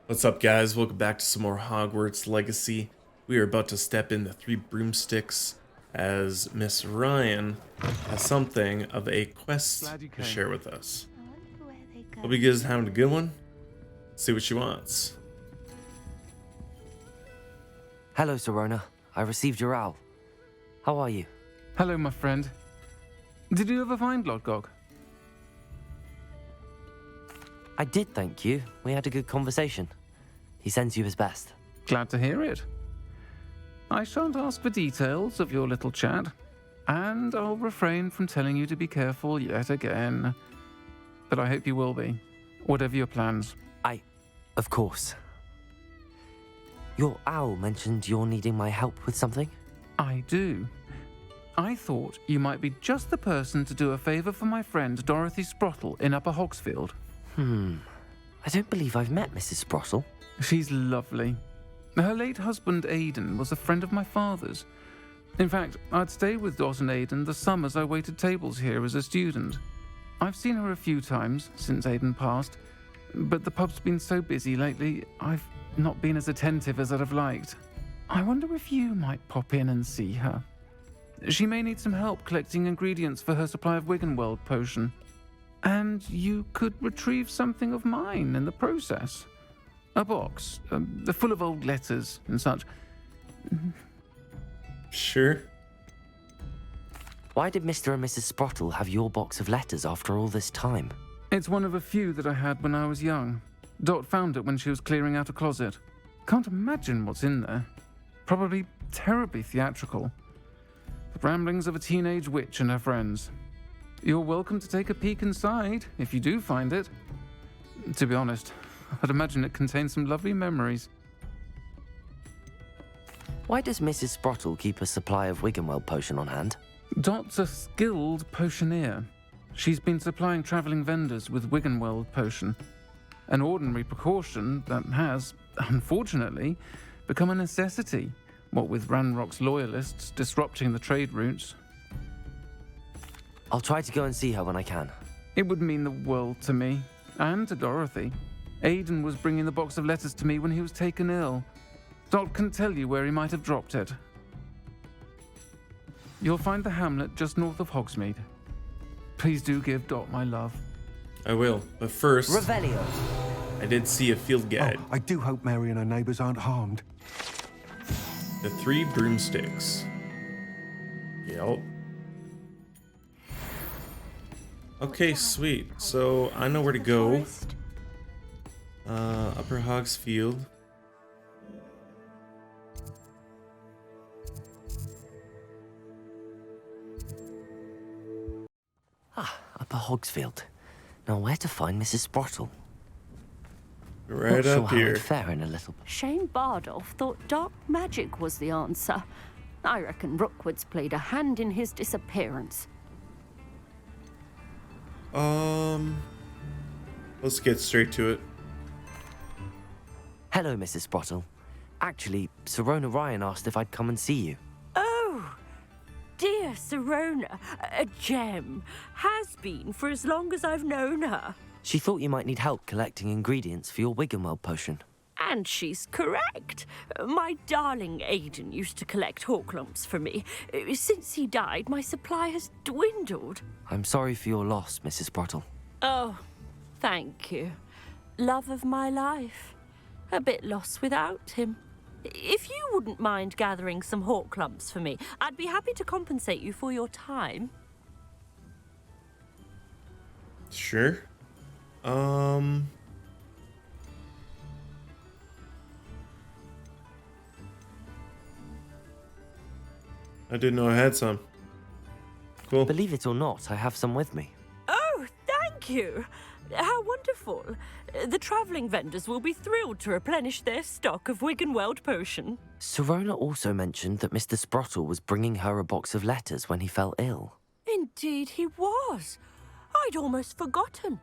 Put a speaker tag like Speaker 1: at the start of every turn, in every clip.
Speaker 1: What's up, guys? Welcome back to some more Hogwarts Legacy. We are about to step into 3 Broomsticks as Miss Ryan has something of a quest to share with us. Hope you guys are having a good one. See what she wants.
Speaker 2: Hello, Serona. I received your owl. How are you?
Speaker 3: Hello, my friend. Did you ever find Lodgok?
Speaker 2: I did, thank you. We had a good conversation. He sends you his best.
Speaker 3: Glad to hear it. I shan't ask for details of your little chat, and I'll refrain from telling you to be careful yet again. But I hope you will be, whatever your plans.
Speaker 2: Of course. Your owl mentioned you're needing my help with something?
Speaker 3: I do. I thought you might be just the person to do a favor for my friend Dorothy Sprottle in Upper Hogsfield.
Speaker 2: I don't believe I've met Mrs. Sprottle.
Speaker 3: She's lovely. Her late husband, Aidan, was a friend of my father's. In fact, I'd stayed with Dot and Aidan the summers I waited tables here as a student. I've seen her a few times since Aidan passed, but the pub's been so busy lately, I've not been as attentive as I'd have liked. I wonder if you might pop in and see her. She may need some help collecting ingredients for her supply of Wiggenweld potion. And you could retrieve something of mine in the process. A box, full of old letters and such.
Speaker 1: Sure.
Speaker 2: Why did Mr. and Mrs. Sprottle have your box of letters after all this time?
Speaker 3: It's one of a few that I had when I was young. Dot found it when she was clearing out a closet. Can't imagine what's in there. Probably terribly theatrical. The ramblings of a teenage witch and her friends. You're welcome to take a peek inside, if you do find it. To be honest, I'd imagine it contains some lovely memories.
Speaker 2: Why does Mrs. Sprottle keep a supply of Wiggenweld potion on hand?
Speaker 3: Dot's a skilled potioneer. She's been supplying travelling vendors with Wiggenweld potion. An ordinary precaution that has, unfortunately, become a necessity, what with Ranrock's loyalists disrupting the trade routes.
Speaker 2: I'll try to go and see her when I can.
Speaker 3: It would mean the world to me, and to Dorothy. Aidan was bringing the box of letters to me when he was taken ill. Dot can tell you where he might have dropped it. You'll find the hamlet just north of Hogsmeade. Please do give Dot my love.
Speaker 1: I will, but first,
Speaker 2: Revelio!
Speaker 1: I did see a field guide.
Speaker 4: I do hope Mary and her neighbours aren't harmed.
Speaker 1: The 3 Broomsticks. Yep. Okay, sweet. So I know where to go. Upper Hogsfield.
Speaker 2: Upper Hogsfield. Now where to find Mrs. Sprottle?
Speaker 1: Right
Speaker 2: Not sure
Speaker 1: up
Speaker 2: how
Speaker 1: here.
Speaker 2: I'd fare in a little...
Speaker 5: Shane Bardolph thought dark magic was the answer. I reckon Rookwood's played a hand in his disappearance.
Speaker 1: Let's get straight to it.
Speaker 2: Hello, Mrs. Sprottle. Actually, Serona Ryan asked if I'd come and see you.
Speaker 5: Oh, dear Serona, a gem. Has been for as long as I've known her.
Speaker 2: She thought you might need help collecting ingredients for your Wiggenweld potion.
Speaker 5: And she's correct. My darling Aidan used to collect Horklumps for me. Since he died, my supply has dwindled.
Speaker 2: I'm sorry for your loss, Mrs. Sprottle.
Speaker 5: Oh, thank you. Love of my life. A bit lost without him. If you wouldn't mind gathering some Horklumps for me, I'd be happy to compensate you for your time.
Speaker 1: Sure. I didn't know I had some. Cool.
Speaker 2: Believe it or not, I have some with me.
Speaker 5: Oh, thank you. How wonderful. The travelling vendors will be thrilled to replenish their stock of Wiggenweld potion.
Speaker 2: Serona also mentioned that Mr. Sprottle was bringing her a box of letters when he fell ill.
Speaker 5: Indeed he was. I'd almost forgotten.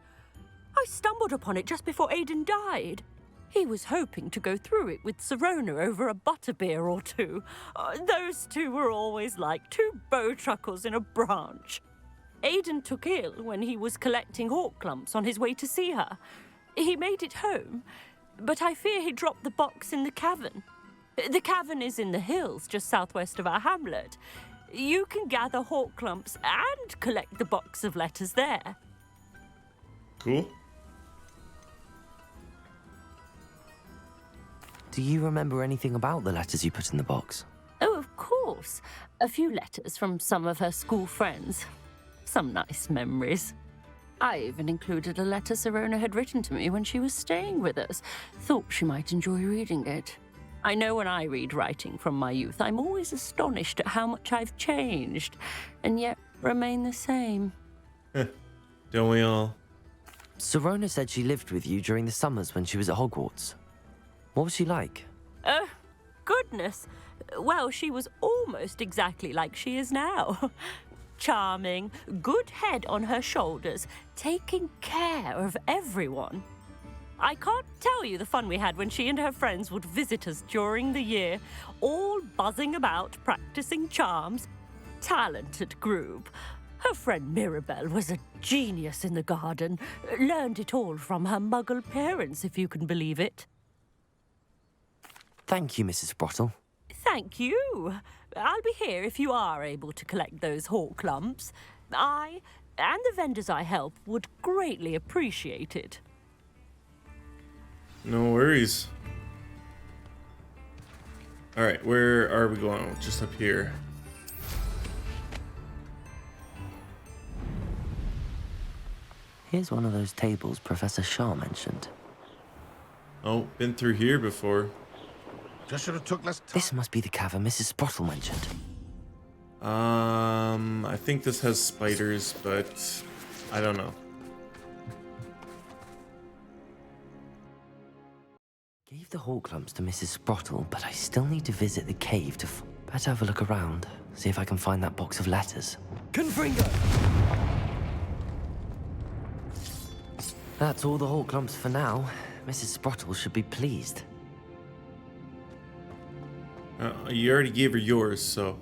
Speaker 5: I stumbled upon it just before Aidan died. He was hoping to go through it with Serona over a butterbeer or two. Those two were always like 2 bowtruckles in a branch. Aidan took ill when he was collecting Horklumps on his way to see her. He made it home, but I fear he dropped the box in the cavern. The cavern is in the hills just southwest of our hamlet. You can gather hawk clumps and collect the box of letters there.
Speaker 1: Cool.
Speaker 2: Do you remember anything about the letters you put in the box?
Speaker 5: Oh, of course. A few letters from some of her school friends. Some nice memories. I even included a letter Sirona had written to me when she was staying with us. Thought she might enjoy reading it. I know when I read writing from my youth, I'm always astonished at how much I've changed, and yet remain the same.
Speaker 1: Don't we all?
Speaker 2: Sirona said she lived with you during the summers when she was at Hogwarts. What was she like?
Speaker 5: Oh, goodness. Well, she was almost exactly like she is now. Charming, good head on her shoulders, taking care of everyone. I can't tell you the fun we had when she and her friends would visit us during the year, all buzzing about, practicing charms. Talented group. Her friend Mirabelle was a genius in the garden. Learned it all from her muggle parents, if you can believe it.
Speaker 2: Thank you, Mrs. Sprottle.
Speaker 5: Thank you. I'll be here if you are able to collect those hawk lumps. I and the vendors I help would greatly appreciate it.
Speaker 1: No worries. Alright, where are we going? Just up here.
Speaker 2: Here's one of those tables Professor Shah mentioned.
Speaker 1: Oh, been through here before.
Speaker 4: Just should have took less time.
Speaker 2: This must be the cavern Mrs. Sprottle mentioned.
Speaker 1: I think this has spiders, but I don't know.
Speaker 2: Gave the hawk lumps to Mrs. Sprottle, but I still need to visit the cave to better have a look around, see if I can find that box of letters. Confringo! That's all the hawk lumps for now. Mrs. Sprottle should be pleased.
Speaker 1: You already gave her yours, so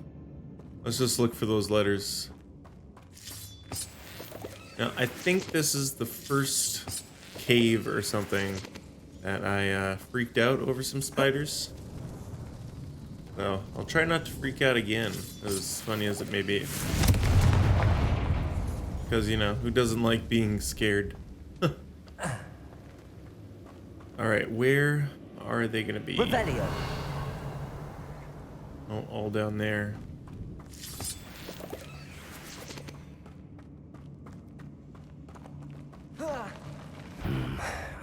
Speaker 1: let's just look for those letters. Now, I think this is the first cave or something that I freaked out over some spiders. So I'll try not to freak out again, as funny as it may be. Because, you know, who doesn't like being scared? Alright, where are they gonna be?
Speaker 2: Revelio!
Speaker 1: Oh, all down there.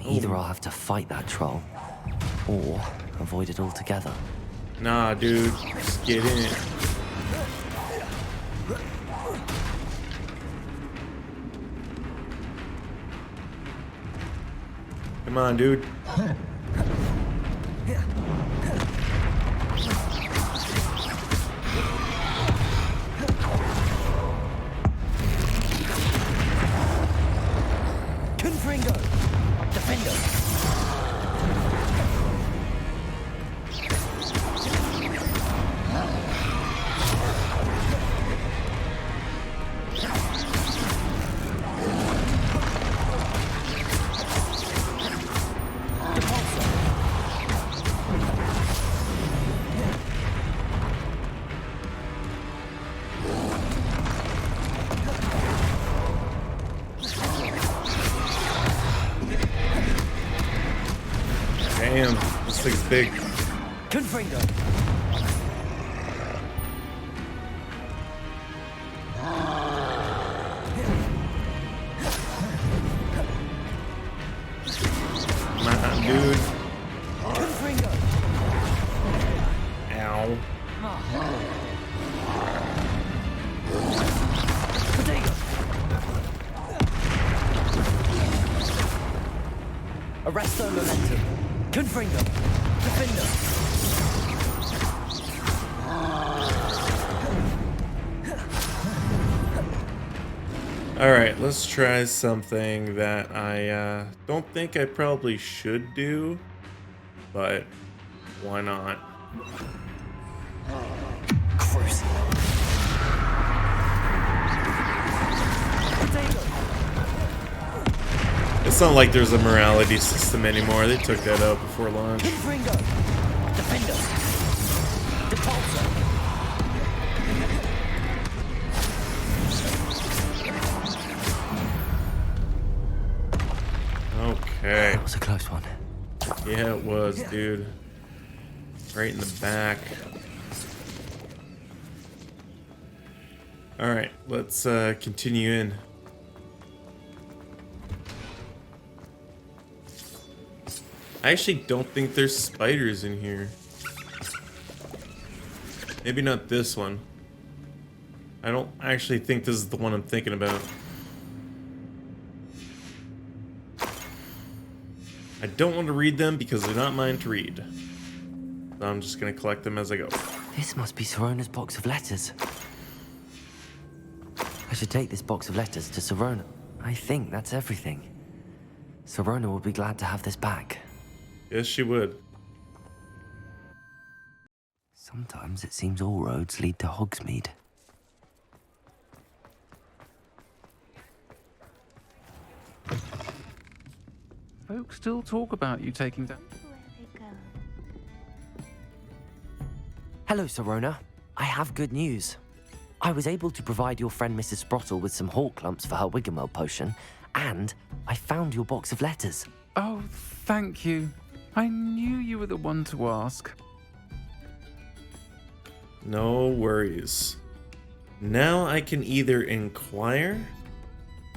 Speaker 2: Either I'll have to fight that troll, or avoid it altogether.
Speaker 1: Nah, dude. Just get in. Come on, dude.
Speaker 2: Confringo! Defendo!
Speaker 1: Damn, this thing's big.
Speaker 2: Confringo!
Speaker 1: Come on, dude.
Speaker 2: Confringo!
Speaker 1: Ow.
Speaker 2: Potato! Arresto momentum. Confringo! Defendo!
Speaker 1: Alright, let's try something that I don't think I probably should do, but why not?
Speaker 2: Cruise. Potato!
Speaker 1: It's not like there's a morality system anymore. They took that out before launch.
Speaker 2: Ringo! Defender! Depulsor!
Speaker 1: Okay.
Speaker 2: That was a close one.
Speaker 1: Yeah, it was, dude. Right in the back. Alright, let's continue in. I actually don't think there's spiders in here. Maybe not this one. I don't actually think this is the one I'm thinking about. I don't want to read them because they're not mine to read. So I'm just going to collect them as I go.
Speaker 2: This must be Sorona's box of letters. I should take this box of letters to Sorona. I think that's everything. Sorona will be glad to have this back.
Speaker 1: Yes, she would.
Speaker 2: Sometimes it seems all roads lead to Hogsmeade.
Speaker 3: Folks still talk about you taking down.
Speaker 2: Hello, Sorona. I have good news. I was able to provide your friend Mrs. Sprottle with some hawk lumps for her Wiggenweld potion, and I found your box of letters.
Speaker 3: Oh, thank you. I knew you were the one to ask.
Speaker 1: No worries. Now I can either inquire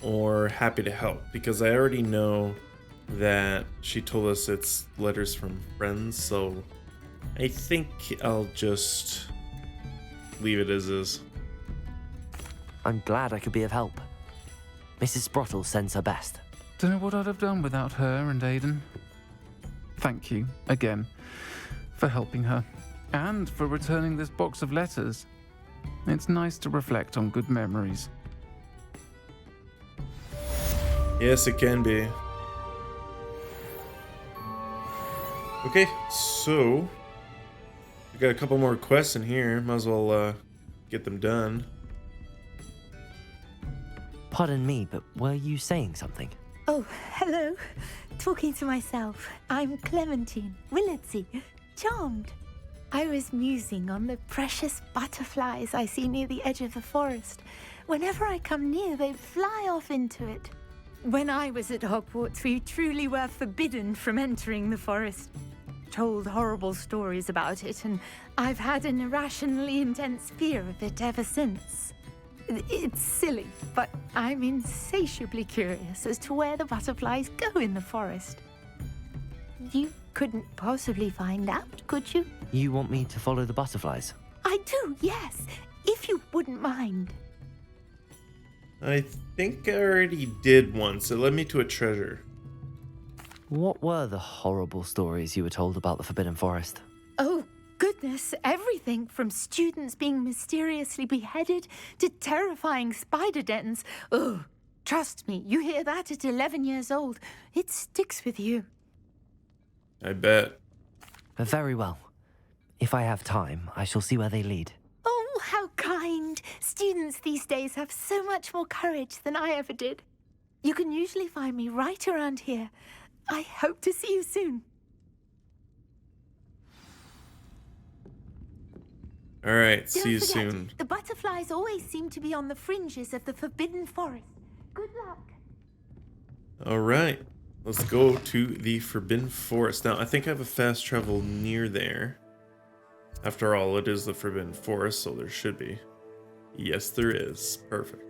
Speaker 1: or happy to help, because I already know that she told us it's letters from friends, so I think I'll just leave it as is.
Speaker 2: I'm glad I could be of help. Mrs. Sprottle sends her best.
Speaker 3: Don't know what I'd have done without her and Aiden. Thank you, again, for helping her, and for returning this box of letters. It's nice to reflect on good memories.
Speaker 1: Yes, it can be. Okay, so we got a couple more quests in here. Might as well get them done.
Speaker 2: Pardon me, but were you saying something?
Speaker 6: Oh, hello. Talking to myself. I'm Clementine Willardsey. Charmed. I was musing on the precious butterflies I see near the edge of the forest. Whenever I come near, they fly off into it. When I was at Hogwarts, we truly were forbidden from entering the forest. Told horrible stories about it, and I've had an irrationally intense fear of it ever since. It's silly, but I'm insatiably curious as to where the butterflies go in the forest. You couldn't possibly find out, could you?
Speaker 2: You want me to follow the butterflies?
Speaker 6: I do, yes, if you wouldn't mind.
Speaker 1: I think I already did once. It led me to a treasure.
Speaker 2: What were the horrible stories you were told about the Forbidden Forest?
Speaker 6: Oh, goodness, everything from students being mysteriously beheaded to terrifying spider dens. Oh, trust me, you hear that at 11 years old. It sticks with you.
Speaker 1: I bet.
Speaker 2: Very well. If I have time, I shall see where they lead.
Speaker 6: Oh, how kind. Students these days have so much more courage than I ever did. You can usually find me right around here. I hope to see you soon.
Speaker 1: Alright, see you
Speaker 6: Don't forget,
Speaker 1: soon.
Speaker 6: the butterflies always seem to be on the fringes of the Forbidden Forest. Good luck.
Speaker 1: Alright, let's go to the Forbidden Forest. Now, I think I have a fast travel near there. After all, it is the Forbidden Forest, so there should be. Yes, there is. Perfect.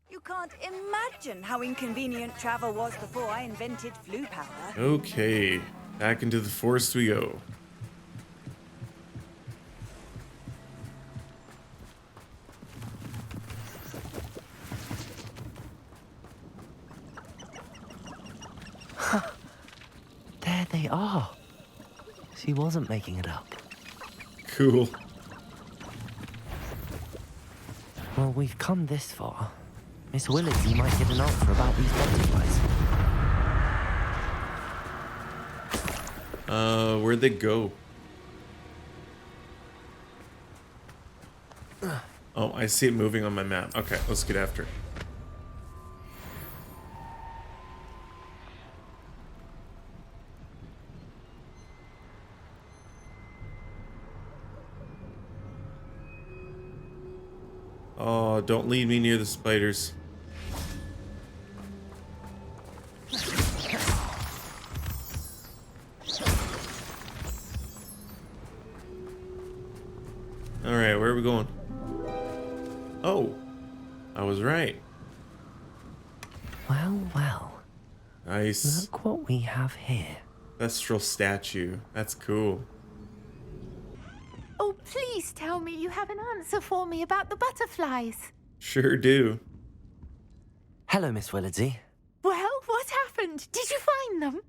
Speaker 7: You can't imagine how inconvenient travel was before I invented flu powder.
Speaker 1: Okay, back into the forest we go.
Speaker 2: There they are. She wasn't making it up.
Speaker 1: Cool.
Speaker 2: Well, we've come this far. Miss Willardsey might get an answer about these butterflies.
Speaker 1: Where'd they go? Oh, I see it moving on my map. Okay, let's get after it. Oh, don't lead me near the spiders. Alright, where are we going? Oh, I was right.
Speaker 2: Well, well.
Speaker 1: Nice.
Speaker 2: Look what we have here.
Speaker 1: Ancestral statue. That's cool.
Speaker 6: Oh, please tell me you have an answer for me about the butterflies.
Speaker 1: Sure do.
Speaker 2: Hello, Miss Willardsy.
Speaker 6: Well, what happened? Did you find them?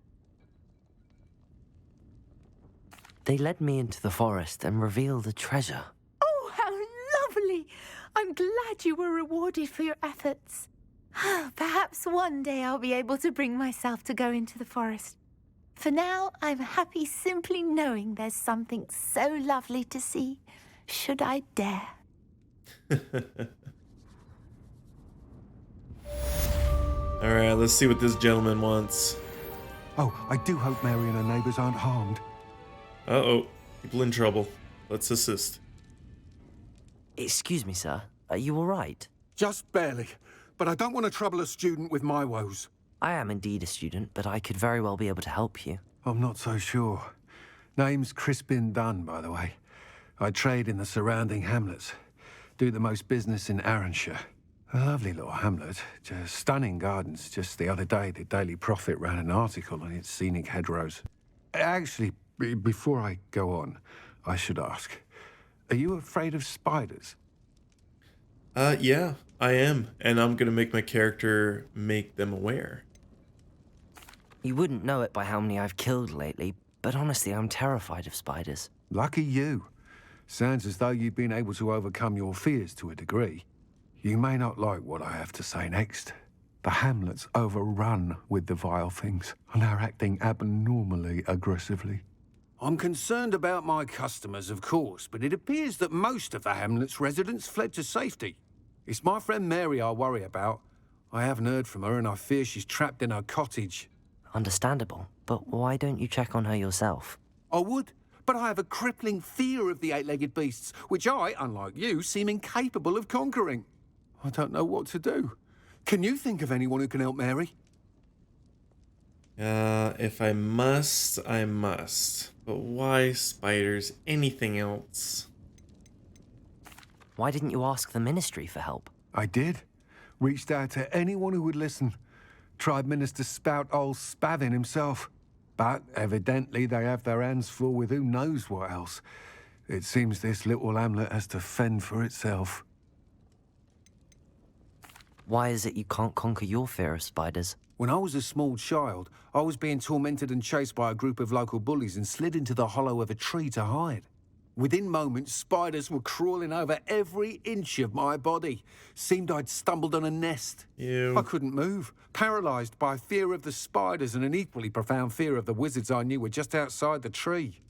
Speaker 2: They led me into the forest and revealed a treasure.
Speaker 6: Oh, how lovely! I'm glad you were rewarded for your efforts. Perhaps one day I'll be able to bring myself to go into the forest. For now, I'm happy simply knowing there's something so lovely to see, should I dare.
Speaker 1: Alright, let's see what this gentleman wants.
Speaker 8: Oh, I do hope Mary and her neighbours aren't harmed.
Speaker 1: Uh-oh. People in trouble. Let's assist.
Speaker 2: Excuse me, sir. Are you all right?
Speaker 8: Just barely. But I don't want to trouble a student with my woes.
Speaker 2: I am indeed a student, but I could very well be able to help you.
Speaker 8: I'm not so sure. Name's Crispin Dunn, by the way. I trade in the surrounding hamlets. Do the most business in Arranshire. A lovely little hamlet. Just stunning gardens. Just the other day, the Daily Prophet ran an article on its scenic hedgerows. Actually, before I go on, I should ask. Are you afraid of spiders?
Speaker 1: Yeah, I am. And I'm gonna make my character make them aware.
Speaker 2: You wouldn't know it by how many I've killed lately, but honestly, I'm terrified of spiders.
Speaker 8: Lucky you. Sounds as though you've been able to overcome your fears to a degree. You may not like what I have to say next. The hamlet's overrun with the vile things, and are acting abnormally aggressively. I'm concerned about my customers, of course, but it appears that most of the hamlet's residents fled to safety. It's my friend Mary I worry about. I haven't heard from her, and I fear she's trapped in her cottage.
Speaker 2: Understandable, but why don't you check on her yourself?
Speaker 8: I would, but I have a crippling fear of the eight-legged beasts, which I, unlike you, seem incapable of conquering. I don't know what to do. Can you think of anyone who can help Mary?
Speaker 1: If I must, I must. But why spiders? Anything else?
Speaker 2: Why didn't you ask the ministry for help?
Speaker 8: I did. Reached out to anyone who would listen. Tried Minister Spout old Spavin himself. But evidently they have their hands full with who knows what else. It seems this little hamlet has to fend for itself.
Speaker 2: Why is it you can't conquer your fear of spiders?
Speaker 8: When I was a small child, I was being tormented and chased by a group of local bullies and slid into the hollow of a tree to hide. Within moments, spiders were crawling over every inch of my body. Seemed I'd stumbled on a nest.
Speaker 1: Ew.
Speaker 8: I couldn't move, paralysed by fear of the spiders and an equally profound fear of the wizards I knew were just outside the tree.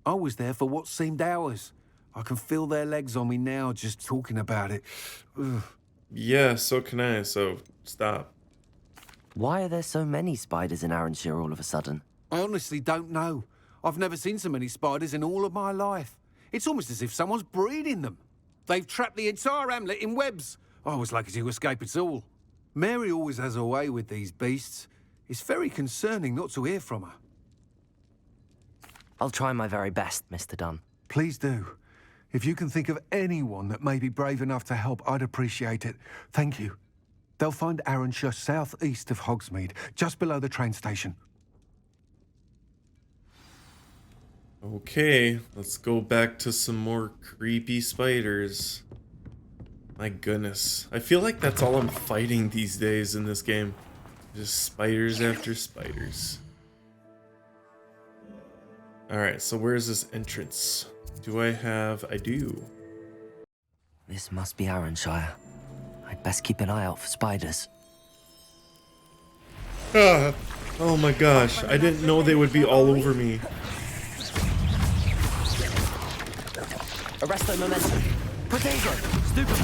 Speaker 8: I was there for what seemed hours. I can feel their legs on me now just talking about it. Ugh.
Speaker 1: Yeah, so can I, so stop.
Speaker 2: Why are there so many spiders in Arranshire all of a sudden?
Speaker 8: I honestly don't know. I've never seen so many spiders in all of my life. It's almost as if someone's breeding them. They've trapped the entire hamlet in webs. I was lucky to escape it all. Mary always has a way with these beasts. It's very concerning not to hear from her.
Speaker 2: I'll try my very best, Mr. Dunn.
Speaker 8: Please do. If you can think of anyone that may be brave enough to help, I'd appreciate it. Thank you. They'll find Arranshire southeast of Hogsmeade, just below the train station.
Speaker 1: Okay, let's go back to some more creepy spiders. My goodness. I feel like that's all I'm fighting these days in this game. Just spiders after spiders. Alright, so where's this entrance? Do I have... I do.
Speaker 2: This must be Arranshire. I'd best keep an eye out for spiders.
Speaker 1: Ah, oh my gosh, I didn't know they would be all over me.
Speaker 2: Arresto momentum. Potato. Stupefy.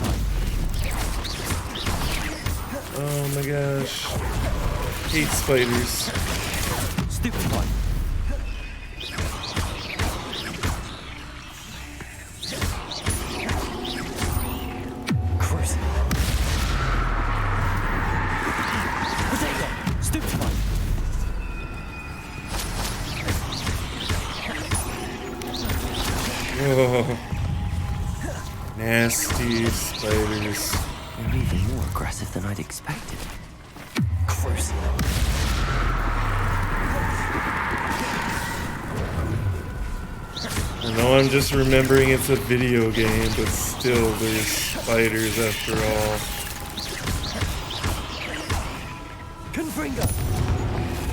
Speaker 1: Oh my gosh. Hate spiders.
Speaker 2: Stupefy.
Speaker 1: Oh, nasty spiders.
Speaker 2: They're even more aggressive than I'd expected. Gross.
Speaker 1: I know I'm just remembering it's a video game, but still, there's spiders after all.
Speaker 2: Confringo!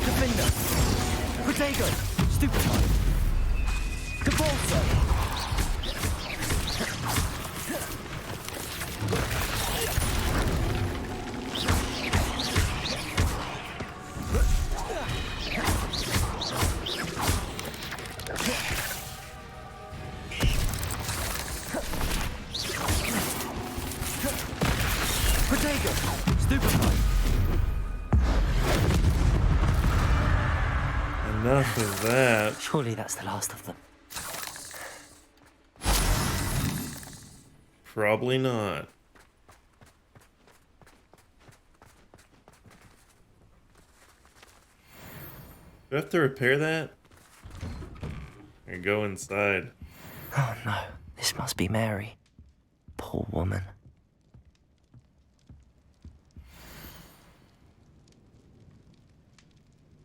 Speaker 2: Defender! Protego! Stupefy! Devolso! Protego! Stupefy!
Speaker 1: Enough of that.
Speaker 2: Surely that's the last of them.
Speaker 1: Probably not. Do I have to repair that? Or go inside?
Speaker 2: Oh no, this must be Mary. Poor woman.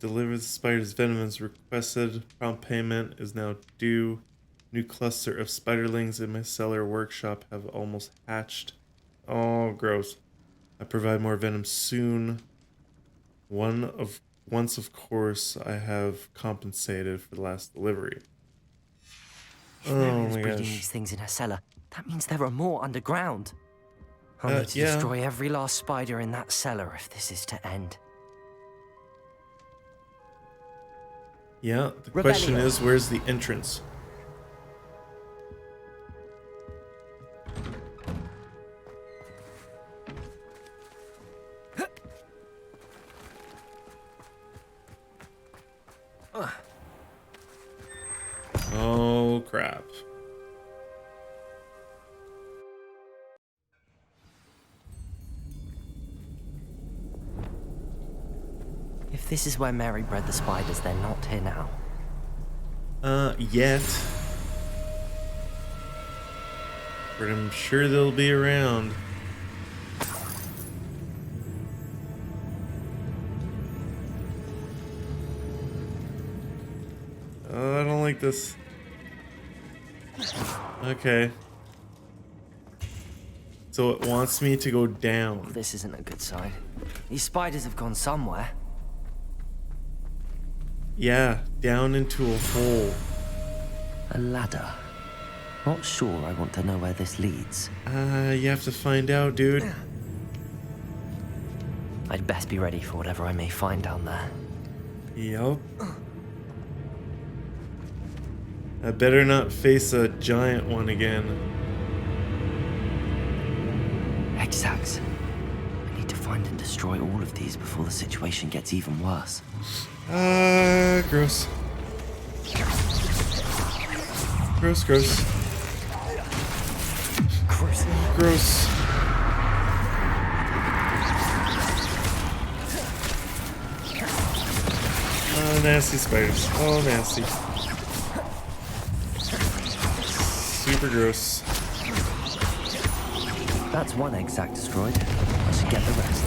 Speaker 1: Deliver the spider's venom as requested. Prompt payment is now due. New cluster of spiderlings in my cellar workshop have almost hatched. Oh, gross. I provide more venom soon. Once, of course, I have compensated for the last delivery.
Speaker 2: If
Speaker 1: Oh
Speaker 2: Mary is
Speaker 1: my
Speaker 2: breeding
Speaker 1: gosh.
Speaker 2: these things in her cellar, that means there are more underground. I'll need to
Speaker 1: yeah.
Speaker 2: destroy every last spider in that cellar if this is to end.
Speaker 1: Yeah, the question is, where's the entrance? Oh, crap.
Speaker 2: If this is where Mary bred the spiders, they're not here now.
Speaker 1: Yet. But I'm sure they'll be around. Oh, I don't like this. Okay. So it wants me to go down.
Speaker 2: This isn't a good sign. These spiders have gone somewhere.
Speaker 1: Yeah, down into a hole.
Speaker 2: A ladder. Not sure I want to know where this leads.
Speaker 1: You have to find out, dude.
Speaker 2: I'd best be ready for whatever I may find down there.
Speaker 1: Yup. I better not face a giant one again.
Speaker 2: Exacts. I need to find and destroy all of these before the situation gets even worse.
Speaker 1: Gross. Gross, gross.
Speaker 2: Gross.
Speaker 1: Gross. Oh, nasty spiders. Oh, nasty. Super gross.
Speaker 2: That's one exact destroyed. I should get the rest.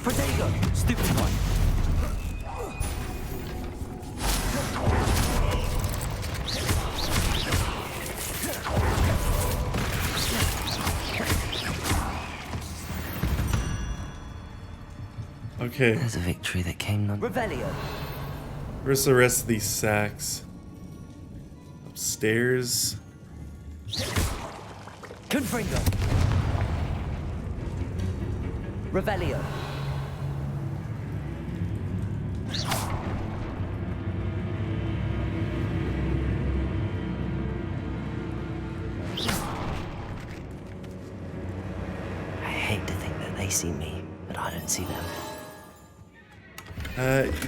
Speaker 2: Protego! Stupid one!
Speaker 1: Okay,
Speaker 2: There's a victory that came none. Revelio!
Speaker 1: where's the rest of these sacks? Upstairs?
Speaker 2: Confringo! Revelio! I hate to think that they see me, but I don't see them.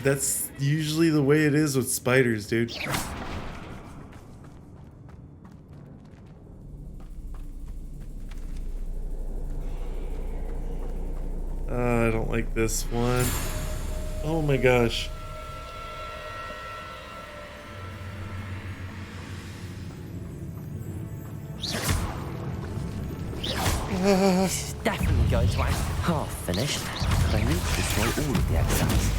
Speaker 1: That's usually the way it is with spiders, dude. I don't like this one. Oh my gosh.
Speaker 2: This is definitely going to act half finished, but I need to destroy all of the exiles.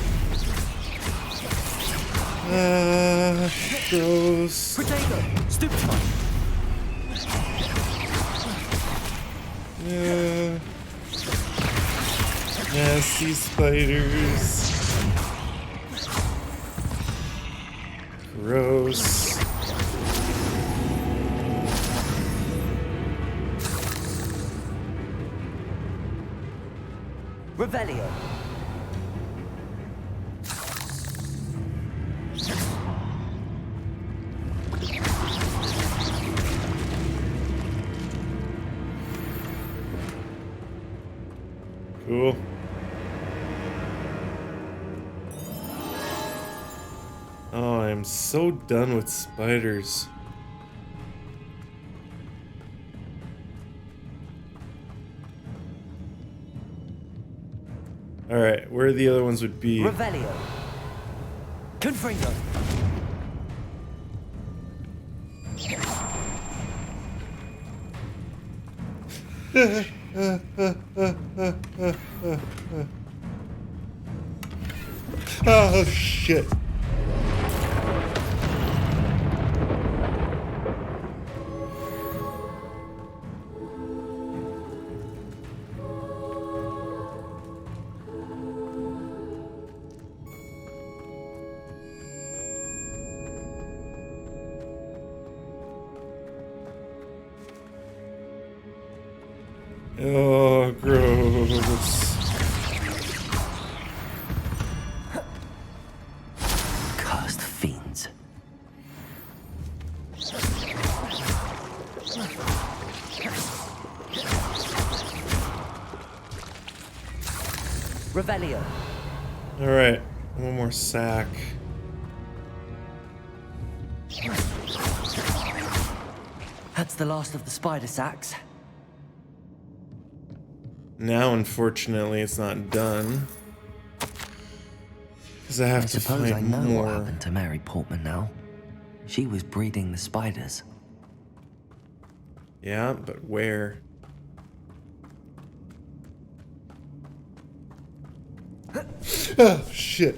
Speaker 1: Gross.
Speaker 2: Potato! Stupefy!
Speaker 1: Nasty spiders. Gross.
Speaker 2: Revelio.
Speaker 1: Cool. Oh, I'm so done with spiders. Alright, where the other ones would be.
Speaker 2: Revelio. Confringo.
Speaker 1: Oh, shit. Oh, gross.
Speaker 2: Cursed fiends. Revelio.
Speaker 1: Alright, one more sack.
Speaker 2: That's the last of the spider sacks.
Speaker 1: Now, unfortunately, it's not done. Because I have
Speaker 2: I
Speaker 1: to
Speaker 2: suppose
Speaker 1: find
Speaker 2: I know
Speaker 1: more.
Speaker 2: what happened to Mary Portman now. She was breeding the spiders.
Speaker 1: Yeah, but where? Oh, shit.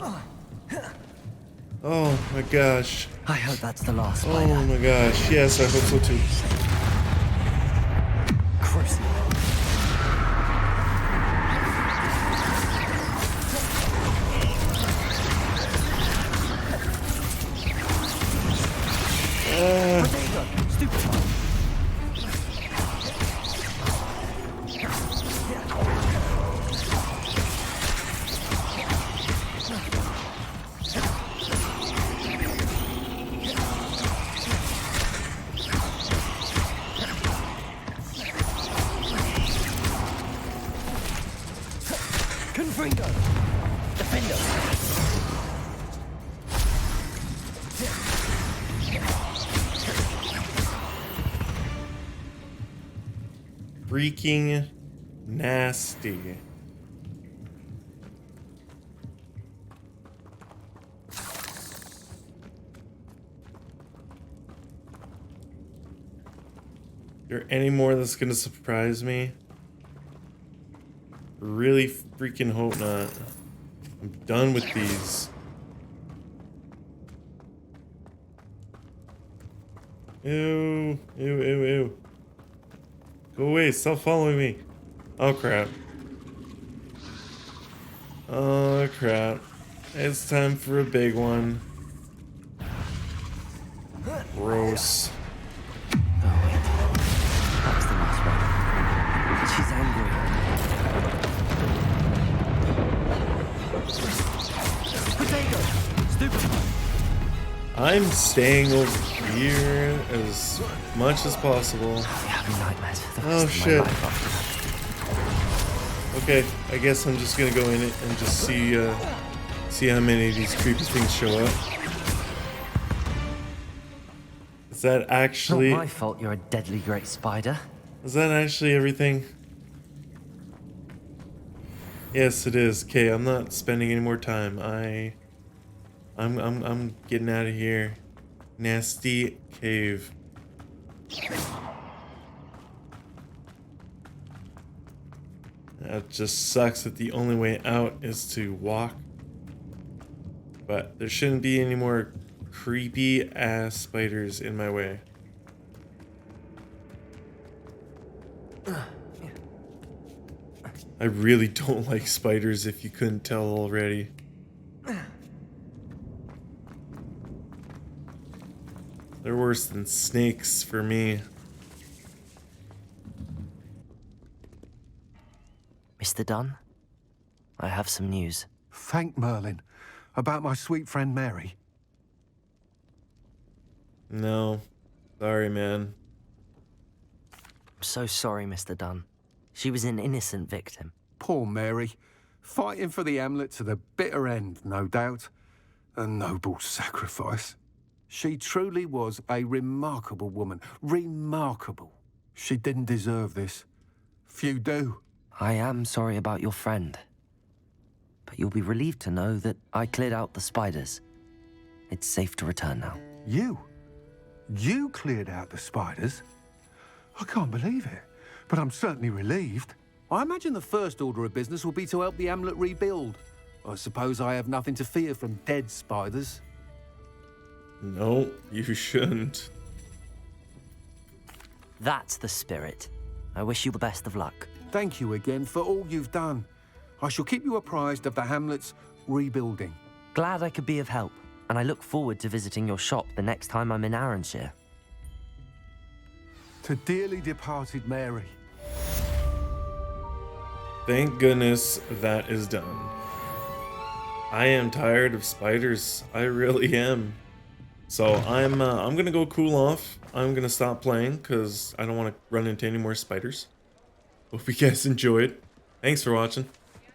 Speaker 1: Oh my gosh.
Speaker 2: I hope that's the last spider.
Speaker 1: Oh my gosh. Yes, I hope so too.
Speaker 2: Crucible. Potato. Stupefy. Confringo. Defendo.
Speaker 1: Freaking nasty. Is there any more that's gonna surprise me? Really freaking hope not. I'm done with these. Ew, ew, ew, ew. Go away, stop following me. Oh crap. Oh crap. It's time for a big one. Gross.
Speaker 2: Oh wait. That's the last one. She's angry. Potato! Stupefy!
Speaker 1: I'm staying over here as much as possible.
Speaker 2: I'm having nightmares for the
Speaker 1: Oh,
Speaker 2: rest of my
Speaker 1: shit.
Speaker 2: life after that.
Speaker 1: Okay, I guess I'm just gonna go in it and just see how many of these creepy things show up. Is that
Speaker 2: Not
Speaker 1: actually
Speaker 2: my fault you're a deadly great spider.
Speaker 1: everything? Yes, it is. Okay, I'm not spending any more time. I'm getting out of here. Nasty cave. That just sucks that the only way out is to walk. But there shouldn't be any more creepy ass spiders in my way. I really don't like spiders, if you couldn't tell already. They're worse than snakes for me.
Speaker 2: Mr. Dunn, I have some news.
Speaker 8: Thank Merlin. About my sweet friend Mary.
Speaker 1: No. Sorry, man.
Speaker 2: I'm so sorry, Mr. Dunn. She was an innocent victim.
Speaker 8: Poor Mary. Fighting for the Hamlet to the bitter end, no doubt. A noble sacrifice. She truly was a remarkable woman. Remarkable. She didn't deserve this. Few do.
Speaker 2: I am sorry about your friend. But you'll be relieved to know that I cleared out the spiders. It's safe to return now.
Speaker 8: You? You cleared out the spiders? I can't believe it. But I'm certainly relieved. I imagine the first order of business will be to help the Hamlet rebuild. I suppose I have nothing to fear from dead spiders.
Speaker 1: No, you shouldn't.
Speaker 2: That's the spirit. I wish you the best of luck.
Speaker 8: Thank you again for all you've done. I shall keep you apprised of the Hamlet's rebuilding.
Speaker 2: Glad I could be of help, and I look forward to visiting your shop the next time I'm in Arranshire.
Speaker 8: To dearly departed Mary.
Speaker 1: Thank goodness that is done. I am tired of spiders. I really am. So I'm gonna go cool off. I'm gonna stop playing because I don't want to run into any more spiders. Hope you guys enjoyed. Thanks for watching.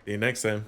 Speaker 1: See you next time.